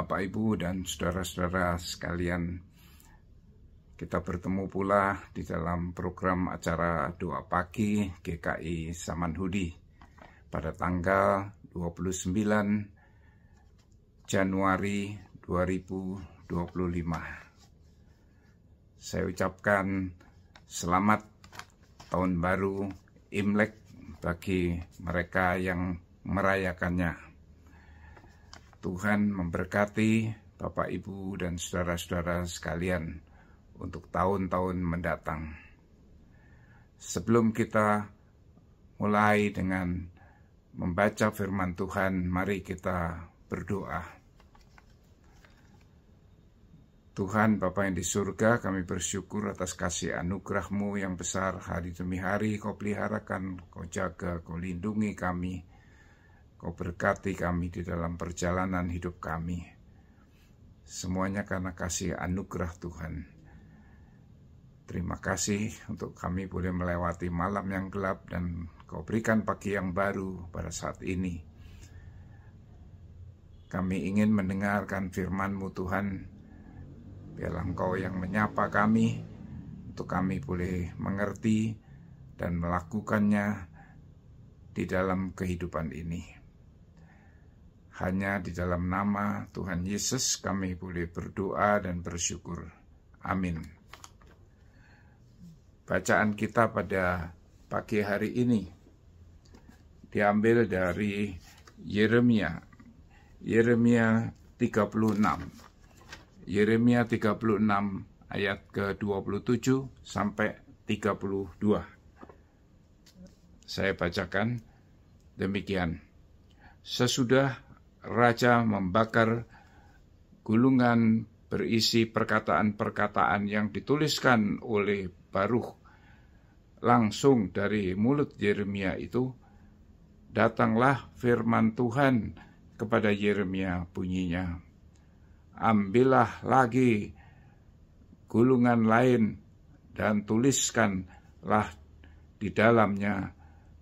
Bapak, Ibu, dan saudara-saudara sekalian, kita bertemu pula di dalam program acara Doa Pagi GKI Samanhudi pada tanggal 29 Januari 2025. Saya ucapkan selamat Tahun Baru Imlek bagi mereka yang merayakannya. Tuhan memberkati Bapak, Ibu, dan saudara-saudara sekalian untuk tahun-tahun mendatang. Sebelum kita mulai dengan membaca firman Tuhan, mari kita berdoa. Tuhan Bapa yang di surga, kami bersyukur atas kasih anugerah-Mu yang besar. Hari demi hari Kau peliharakan, Kau jaga, Kau lindungi kami, Kau berkati kami di dalam perjalanan hidup kami. Semuanya karena kasih anugerah Tuhan. Terima kasih untuk kami boleh melewati malam yang gelap dan Kau berikan pagi yang baru pada saat ini. Kami ingin mendengarkan firman-Mu Tuhan. Biarlah Engkau yang menyapa kami, untuk kami boleh mengerti dan melakukannya di dalam kehidupan ini. Hanya di dalam nama Tuhan Yesus kami boleh berdoa dan bersyukur. Amin. Bacaan kita pada pagi hari ini diambil dari Yeremia 36. Yeremia 36 ayat ke-27 sampai 32. Saya bacakan demikian. Sesudah Raja membakar gulungan berisi perkataan-perkataan yang dituliskan oleh Baruch langsung dari mulut Yeremia itu, datanglah firman Tuhan kepada Yeremia bunyinya, ambillah lagi gulungan lain dan tuliskanlah di dalamnya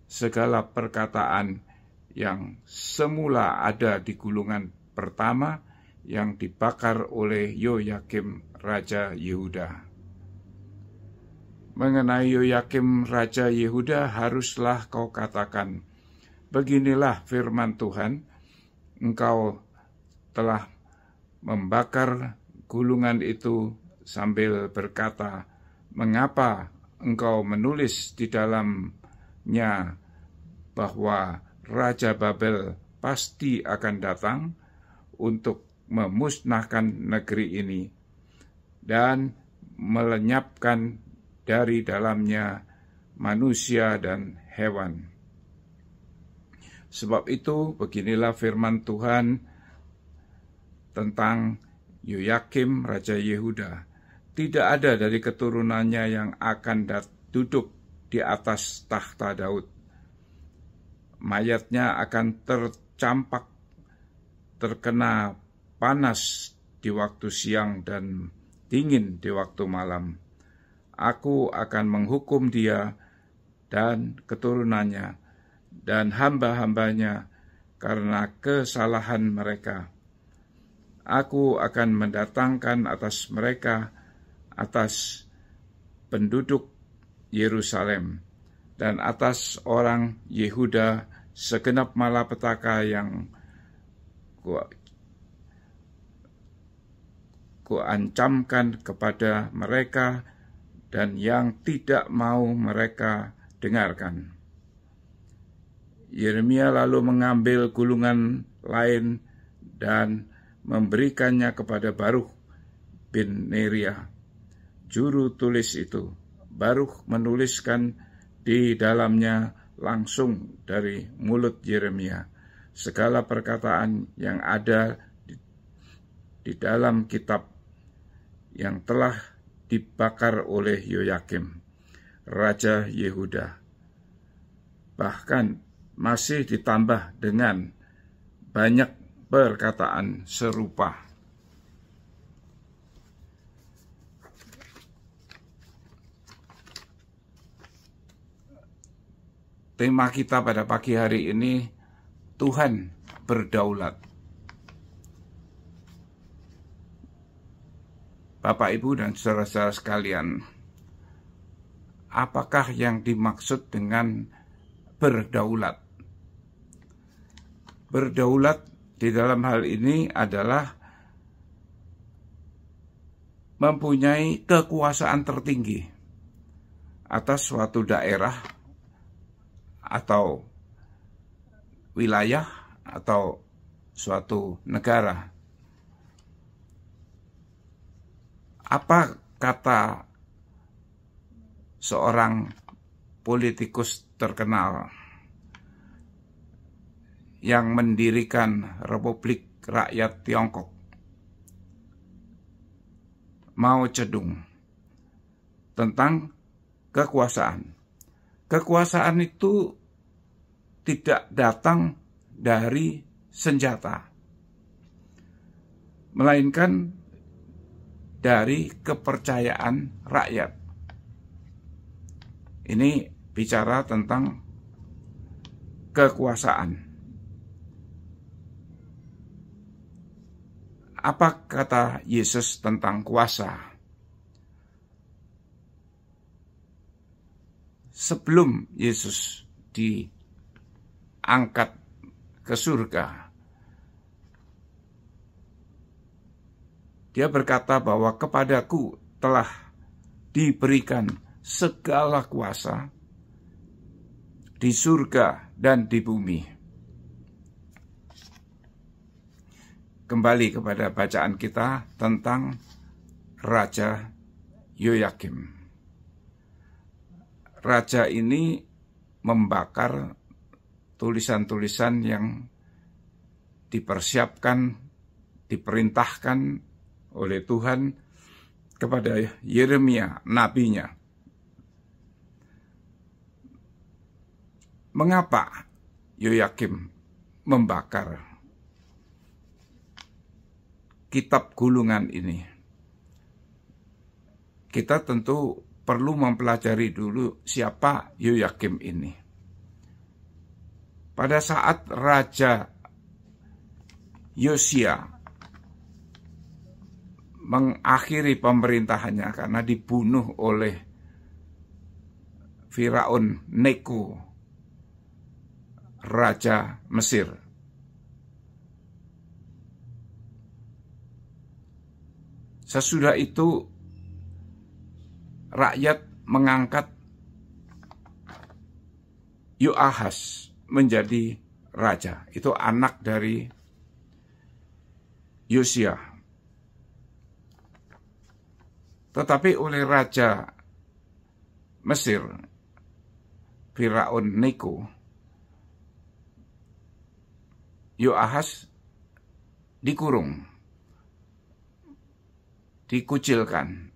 segala perkataan yang semula ada di gulungan pertama yang dibakar oleh Yoyakim Raja Yehuda. Mengenai Yoyakim Raja Yehuda haruslah kau katakan, beginilah firman Tuhan, engkau telah membakar gulungan itu sambil berkata, mengapa engkau menulis di dalamnya bahwa Raja Babel pasti akan datang untuk memusnahkan negeri ini dan melenyapkan dari dalamnya manusia dan hewan. Sebab itu beginilah firman Tuhan tentang Yoyakim Raja Yehuda. Tidak ada dari keturunannya yang akan duduk di atas takhta Daud. Mayatnya akan tercampak, terkena panas di waktu siang dan dingin di waktu malam. Aku akan menghukum dia dan keturunannya dan hamba-hambanya karena kesalahan mereka. Aku akan mendatangkan atas mereka, atas penduduk Yerusalem, dan atas orang Yehuda segenap malapetaka yang kuancamkan kepada mereka dan yang tidak mau mereka dengarkan. Yeremia lalu mengambil gulungan lain dan memberikannya kepada Baruch bin Neria, juru tulis itu. Baruch menuliskan di dalamnya langsung dari mulut Yeremia segala perkataan yang ada di dalam kitab yang telah dibakar oleh Yoyakim, Raja Yehuda. Bahkan masih ditambah dengan banyak perkataan serupa. Tema kita pada pagi hari ini, Tuhan berdaulat. Bapak, Ibu, dan saudara-saudara sekalian, apakah yang dimaksud dengan berdaulat? Berdaulat di dalam hal ini adalah mempunyai kekuasaan tertinggi atas suatu daerah atau wilayah atau suatu negara. Apa kata seorang politikus terkenal yang mendirikan Republik Rakyat Tiongkok, Mao Zedong, tentang kekuasaan? Kekuasaan itu tidak datang dari senjata, melainkan dari kepercayaan rakyat. Ini bicara tentang kekuasaan. Apa kata Yesus tentang kuasa? Sebelum Yesus diangkat ke surga, Dia berkata bahwa kepadaku telah diberikan segala kuasa di surga dan di bumi. Kembali kepada bacaan kita tentang Raja Yoyakim. Raja ini membakar tulisan-tulisan yang dipersiapkan, diperintahkan oleh Tuhan kepada Yeremia, nabinya. Mengapa Yoyakim membakar kitab gulungan ini? Kita tentu perlu mempelajari dulu siapa Yoyakim ini. Pada saat Raja Yosia mengakhiri pemerintahannya karena dibunuh oleh Firaun Neko, Raja Mesir. Sesudah itu rakyat mengangkat Yoahas menjadi raja. Itu anak dari Yosia. Tetapi oleh Raja Mesir, Firaun Neko, Yoahas dikurung, dikucilkan.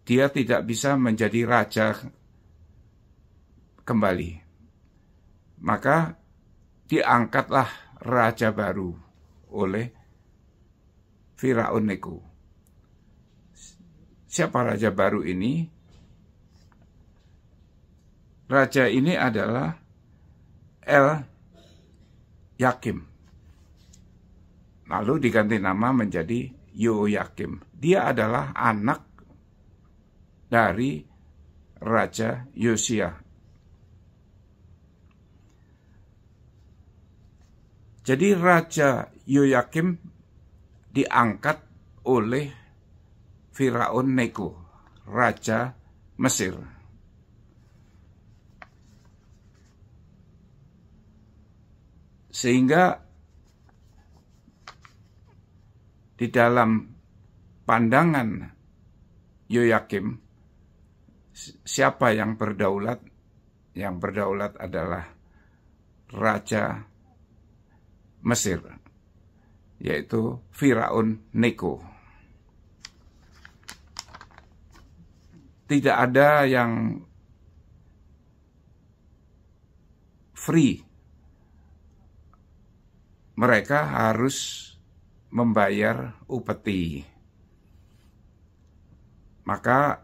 Dia tidak bisa menjadi raja kembali. Maka diangkatlah raja baru oleh Firaun Neko. Siapa raja baru ini? Raja ini adalah El-Yakim. Lalu diganti nama menjadi Yoyakim. Dia adalah anak dari Raja Yosia. Jadi Raja Yoyakim diangkat oleh Firaun Neko, Raja Mesir. Sehingga di dalam pandangan Yoyakim, siapa yang berdaulat? Yang berdaulat adalah Raja Mesir, yaitu Firaun Neko. Tidak ada yang free. Mereka harus membayar upeti. Maka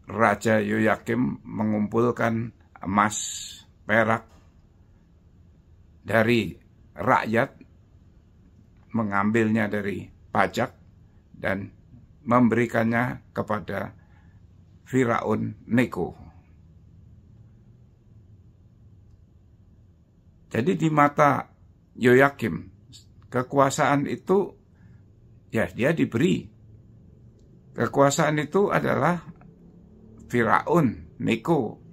Raja Yoyakim mengumpulkan emas, perak dari rakyat, mengambilnya dari pajak, dan memberikannya kepada Firaun Neko. Jadi di mata Yoyakim, kekuasaan itu ya dia diberi. Kekuasaan itu adalah Firaun Neko.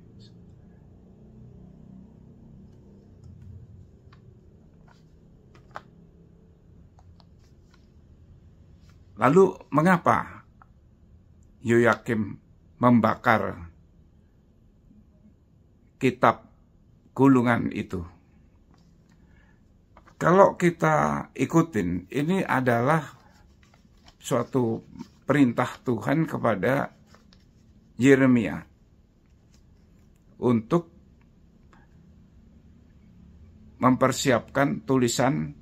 Lalu mengapa Yoyakim membakar kitab gulungan itu? Kalau kita ikutin, ini adalah suatu perintah Tuhan kepada Yeremia untuk mempersiapkan tulisan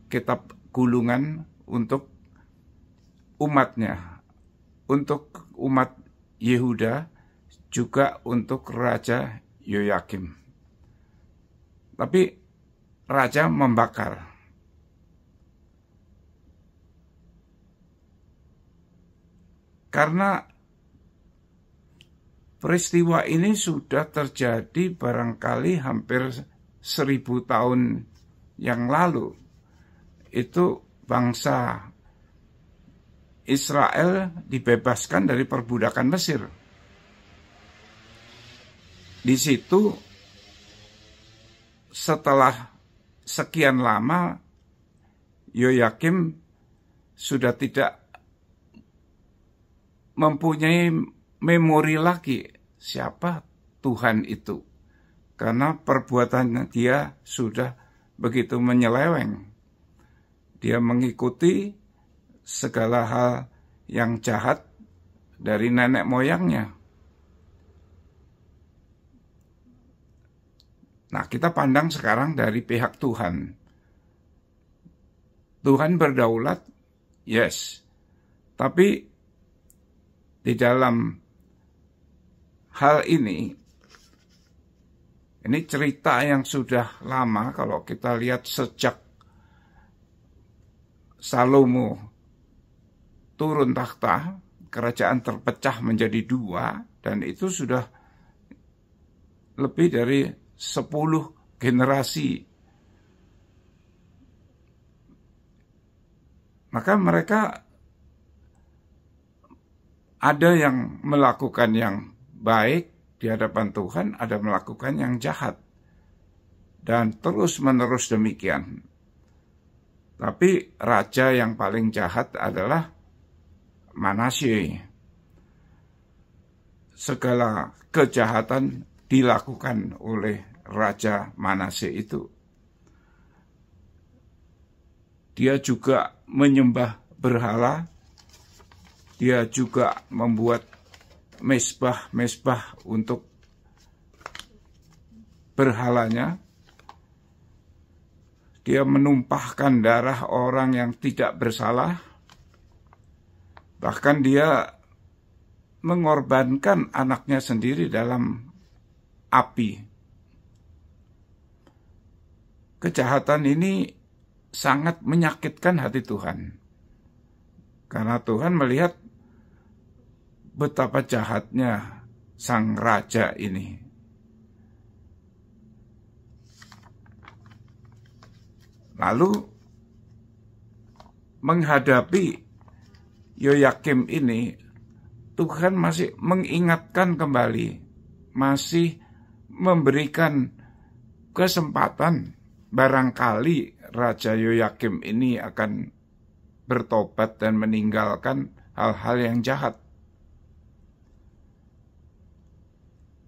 kitab gulungan untuk umatnya, untuk umat Yehuda, juga untuk Raja Yoyakim. Tapi Raja membakar. Karena peristiwa ini sudah terjadi barangkali hampir 1000 tahun yang lalu. Itu bangsa Israel dibebaskan dari perbudakan Mesir. Di situ setelah sekian lama Yoyakim sudah tidak mempunyai memori lagi siapa Tuhan itu, karena perbuatannya dia sudah begitu menyeleweng. Dia mengikuti segala hal yang jahat dari nenek moyangnya. Nah, kita pandang sekarang dari pihak Tuhan. Tuhan berdaulat, yes. Tapi di dalam hal ini cerita yang sudah lama kalau kita lihat sejak Salomo turun takhta, kerajaan terpecah menjadi 2, dan itu sudah lebih dari 10 generasi. Maka mereka ada yang melakukan yang baik di hadapan Tuhan, ada melakukan yang jahat. Dan terus-menerus demikian. Tapi raja yang paling jahat adalah Manasye. Segala kejahatan dilakukan oleh Raja Manasye itu. Dia juga menyembah berhala. Dia juga membuat mezbah-mezbah untuk berhalanya. Dia menumpahkan darah orang yang tidak bersalah. Bahkan dia mengorbankan anaknya sendiri dalam api. Kejahatan ini sangat menyakitkan hati Tuhan. Karena Tuhan melihat betapa jahatnya sang raja ini. Lalu menghadapi Yoyakim ini, Tuhan masih mengingatkan kembali, masih memberikan kesempatan barangkali Raja Yoyakim ini akan bertobat dan meninggalkan hal-hal yang jahat.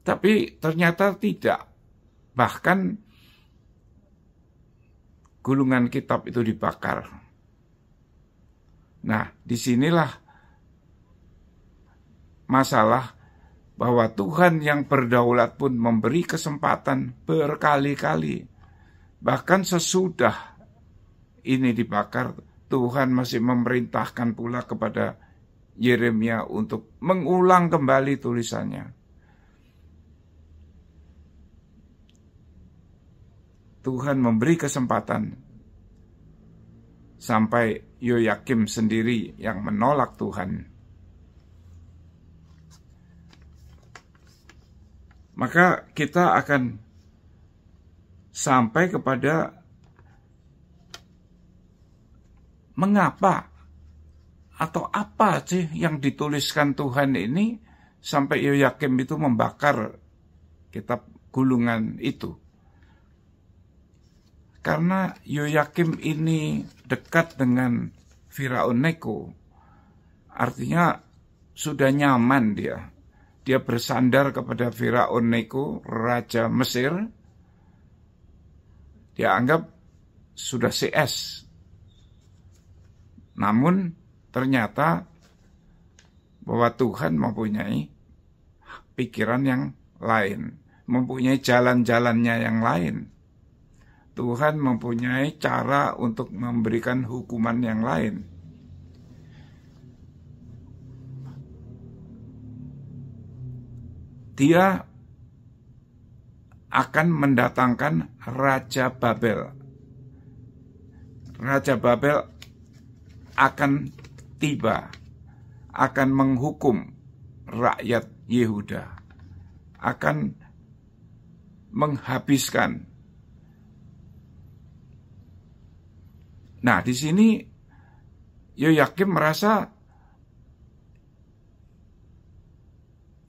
Tapi ternyata tidak. Bahkan gulungan kitab itu dibakar. Nah, disinilah masalah bahwa Tuhan yang berdaulat pun memberi kesempatan berkali-kali. Bahkan sesudah ini dibakar, Tuhan masih memerintahkan pula kepada Yeremia untuk mengulang kembali tulisannya. Tuhan memberi kesempatan sampai Yoyakim sendiri yang menolak Tuhan. Maka kita akan sampai kepada mengapa atau apa sih yang dituliskan Tuhan ini sampai Yoyakim itu membakar kitab gulungan itu. Karena Yoyakim ini dekat dengan Firaun Neko, artinya sudah nyaman dia. Dia bersandar kepada Firaun Neko, Raja Mesir. Dia anggap sudah CS. Namun ternyata bahwa Tuhan mempunyai pikiran yang lain, mempunyai jalan-jalannya yang lain. Tuhan mempunyai cara untuk memberikan hukuman yang lain. Dia akan mendatangkan Raja Babel. Raja Babel akan tiba, akan menghukum rakyat Yehuda, akan menghabiskan. Nah, di sini Yoyakim merasa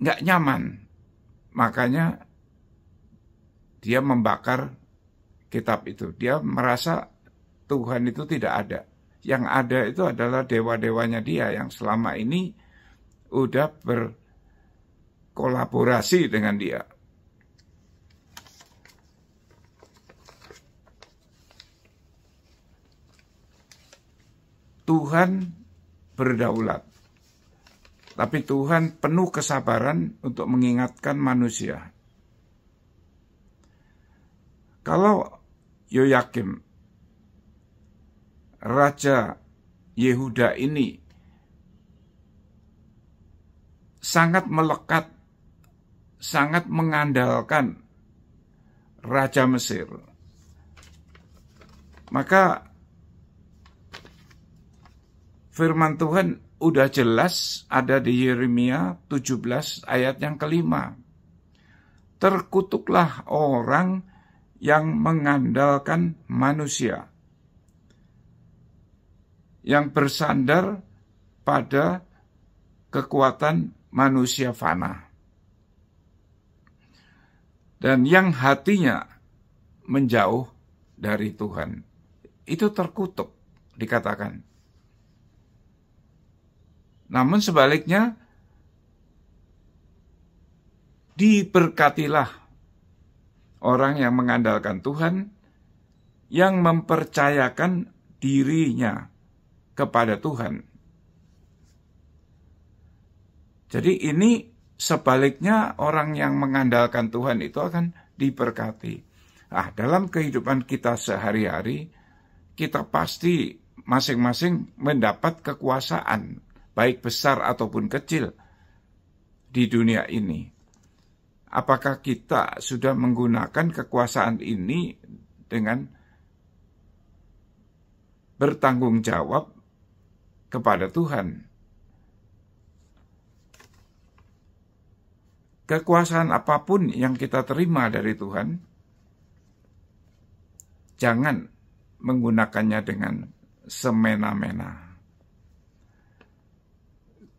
nggak nyaman, makanya dia membakar kitab itu. Dia merasa Tuhan itu tidak ada. Yang ada itu adalah dewa-dewanya dia yang selama ini udah berkolaborasi dengan dia. Tuhan berdaulat, tapi Tuhan penuh kesabaran untuk mengingatkan manusia. Kalau Yoyakim, Raja Yehuda ini sangat melekat, sangat mengandalkan Raja Mesir, maka firman Tuhan udah jelas ada di Yeremia 17 ayat yang kelima. Terkutuklah orang yang mengandalkan manusia, yang bersandar pada kekuatan manusia fana, dan yang hatinya menjauh dari Tuhan. Itu terkutuk, dikatakan. Namun sebaliknya, diberkatilah orang yang mengandalkan Tuhan, yang mempercayakan dirinya kepada Tuhan. Jadi ini sebaliknya, orang yang mengandalkan Tuhan itu akan diberkati. Dalam kehidupan kita sehari-hari, kita pasti masing-masing mendapat kekuasaan, baik besar ataupun kecil di dunia ini. Apakah kita sudah menggunakan kekuasaan ini dengan bertanggung jawab kepada Tuhan? Kekuasaan apapun yang kita terima dari Tuhan, jangan menggunakannya dengan semena-mena.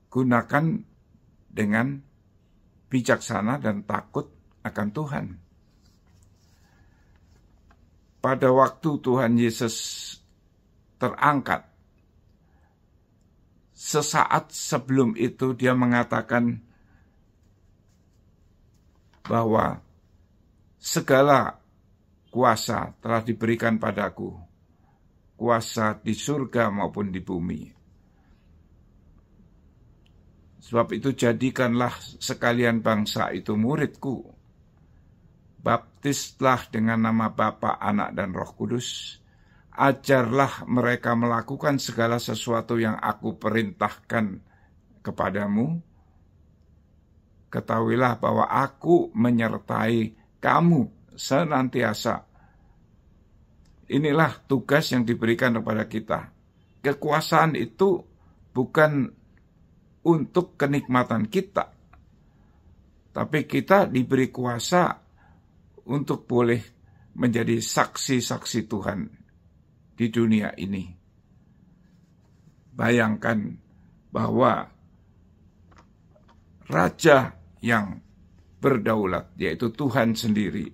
Gunakan dengan bijaksana dan takut akan Tuhan. Pada waktu Tuhan Yesus terangkat, sesaat sebelum itu dia mengatakan bahwa segala kuasa telah diberikan padaku, kuasa di surga maupun di bumi. Sebab itu jadikanlah sekalian bangsa itu muridku. Baptislah dengan nama Bapa, Anak, dan Roh Kudus. Ajarlah mereka melakukan segala sesuatu yang aku perintahkan kepadamu. Ketahuilah bahwa aku menyertai kamu senantiasa. Inilah tugas yang diberikan kepada kita. kekuasaan itu bukan untuk kenikmatan kita, tapi kita diberi kuasa untuk boleh menjadi saksi-saksi Tuhan di dunia ini. Bayangkan bahwa Raja yang berdaulat, yaitu Tuhan sendiri,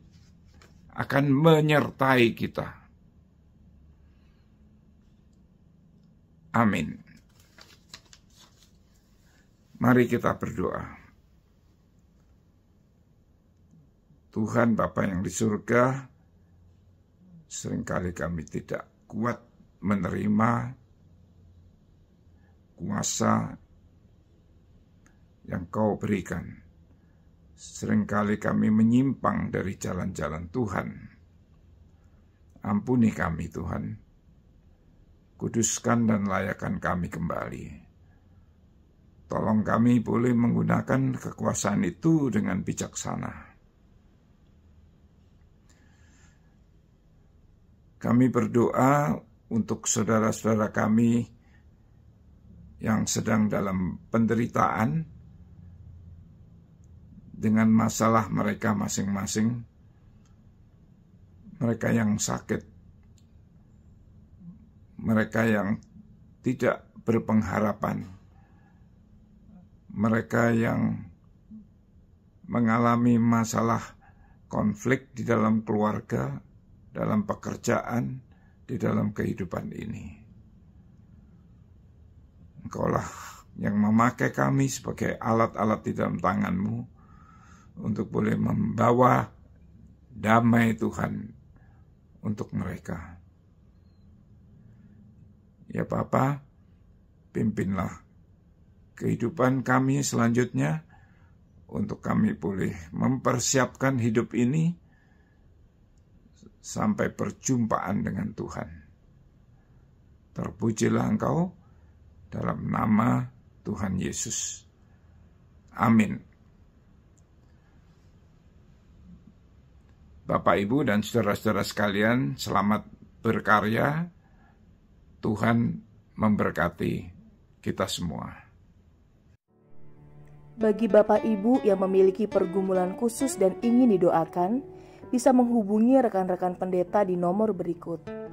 akan menyertai kita. Amin. Mari kita berdoa. Tuhan Bapa yang di surga, seringkali kami tidak kuat menerima kuasa yang Kau berikan. Seringkali kami menyimpang dari jalan-jalan Tuhan. Ampuni kami Tuhan. Kuduskan dan layakkan kami kembali. Tolong kami boleh menggunakan kekuasaan itu dengan bijaksana. Kami berdoa untuk saudara-saudara kami yang sedang dalam penderitaan dengan masalah mereka masing-masing, mereka yang sakit, mereka yang tidak berpengharapan, mereka yang mengalami masalah konflik di dalam keluarga, dalam pekerjaan, di dalam kehidupan ini. Engkaulah yang memakai kami sebagai alat-alat di dalam tangan-Mu untuk boleh membawa damai Tuhan untuk mereka. Ya Bapa, pimpinlah kehidupan kami selanjutnya untuk kami boleh mempersiapkan hidup ini sampai perjumpaan dengan Tuhan. Terpujilah Engkau dalam nama Tuhan Yesus. Amin. Bapak, Ibu, dan saudara-saudara sekalian, selamat berkarya. Tuhan memberkati kita semua. Bagi Bapak Ibu yang memiliki pergumulan khusus dan ingin didoakan, bisa menghubungi rekan-rekan pendeta di nomor berikut.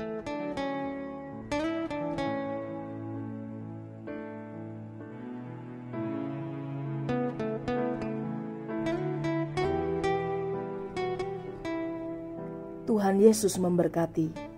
Tuhan Yesus memberkati.